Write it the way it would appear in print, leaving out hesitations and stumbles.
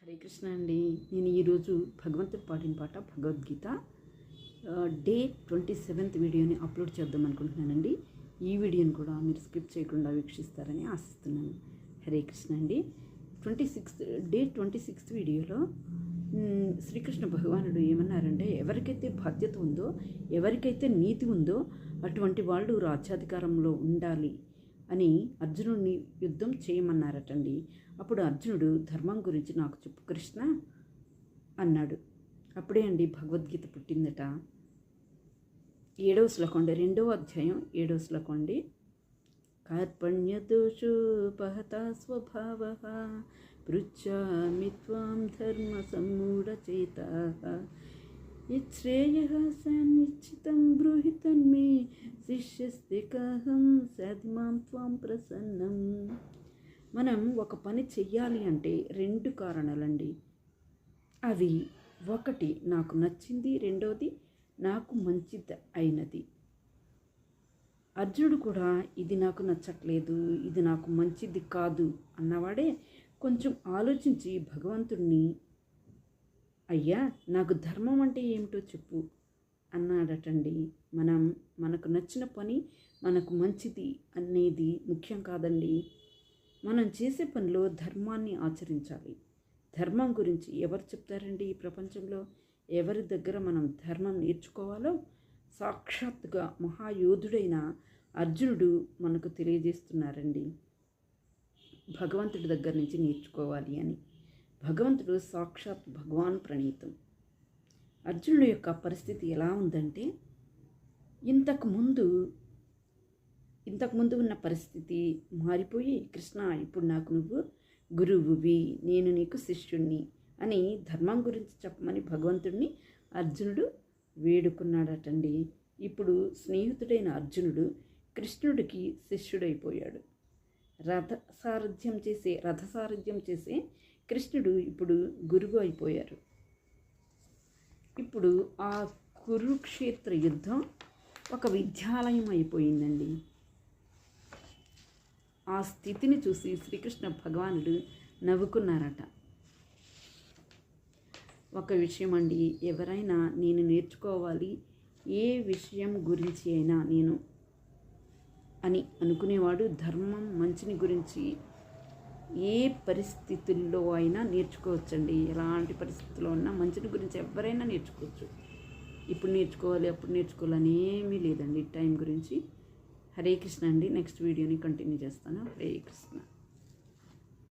హరే కృష్ణ అండి. నేను ఈరోజు భగవంతుడు పాడిన పాట భగవద్గీత డే 27th వీడియోని అప్లోడ్ చేద్దాం అనుకుంటున్నానండి. ఈ వీడియోని కూడా మీరు స్కిప్ చేయకుండా వీక్షిస్తారని ఆశిస్తున్నాను. హరే కృష్ణ అండి. డే 26th వీడియోలో శ్రీకృష్ణ భగవానుడు ఏమన్నారంటే, ఎవరికైతే బాధ్యత ఉందో, ఎవరికైతే నీతి ఉందో అటువంటి వాళ్ళు రాజ్యాధికారంలో ఉండాలి అని అర్జునుడిని యుద్ధం చేయమన్నారటండి. అప్పుడు అర్జునుడు ధర్మం గురించి నాకు చెప్పు కృష్ణ అన్నాడు. అప్పుడే అండి భగవద్గీత పుట్టిందట. 7వ శ్లోకం, 2వ అధ్యాయం 7వ శ్లోకం అండి. కార్పణ్యదోషోపహత స్వభావః పృచ్ఛామి త్వాం ధర్మ సమ్మూఢచేతాః యచ్ఛ్రేయః సనిశ్చితం బ్రూహి తన్మే శిష్యస్తికహం సద్మాం త్వాం ప్రసన్నం. మనం ఒక పని చెయ్యాలి అంటే 2 కారణాలండి. అవి ఒకటి నాకు నచ్చింది, రెండోది నాకు మంచిది అయినది. అర్జునుడు కూడా ఇది నాకు నచ్చట్లేదు, ఇది నాకు మంచిది కాదు అన్నవాడే కొంచెం ఆలోచించి భగవంతుడిని, అయ్యా నాకు ధర్మం అంటే ఏమిటో చెప్పు అన్నాడటండి. మనకు నచ్చిన పని మనకు మంచిది అనేది ముఖ్యం కాదండి. మనం చేసే పనిలో ధర్మాన్ని ఆచరించాలి. ధర్మం గురించి ఎవరు చెప్తారండి ఈ ప్రపంచంలో? ఎవరి దగ్గర మనం ధర్మం నేర్చుకోవాలో సాక్షాత్తుగా మహాయోధుడైన అర్జునుడు మనకు తెలియజేస్తున్నారండి. భగవంతుడి దగ్గర నుంచి నేర్చుకోవాలి అని. భగవంతుడు సాక్షాత్ భగవాన్ ప్రణీతం. అర్జునుడి యొక్క పరిస్థితి ఎలా ఉందంటే, ఇంతకుముందు ఉన్న పరిస్థితి మారిపోయి, కృష్ణ ఇప్పుడు నాకు నువ్వు గురువువి, నేను నీకు శిష్యుణ్ణి అని ధర్మం గురించి చెప్పమని భగవంతుడిని అర్జునుడు వేడుకున్నాడటండి. ఇప్పుడు స్నేహితుడైన అర్జునుడు కృష్ణుడికి శిష్యుడైపోయాడు. రథసారథ్యం చేసే కృష్ణుడు ఇప్పుడు గురువు అయిపోయారు. ఇప్పుడు ఆ కురుక్షేత్ర యుద్ధం ఒక విద్యాలయం అయిపోయిందండి. ఆ స్థితిని చూసి శ్రీకృష్ణ భగవానుడు నవ్వుకున్నారట. ఒక విషయం అండి, ఎవరైనా నేను నేర్చుకోవాలి, ఏ విషయం గురించి అయినా నేను అని అనుకునేవాడు ధర్మం మంచిని గురించి ఏ పరిస్థితుల్లో అయినా నేర్చుకోవచ్చండి. ఎలాంటి పరిస్థితుల్లో ఉన్నా మంచిని గురించి ఎవరైనా నేర్చుకోవచ్చు. ఇప్పుడు నేర్చుకోవాలి, అప్పుడు నేర్చుకోవాలని ఏమీ లేదండి టైం గురించి. హరే కృష్ణ అండి. నెక్స్ట్ వీడియోని కంటిన్యూ చేస్తాను. హరే కృష్ణ.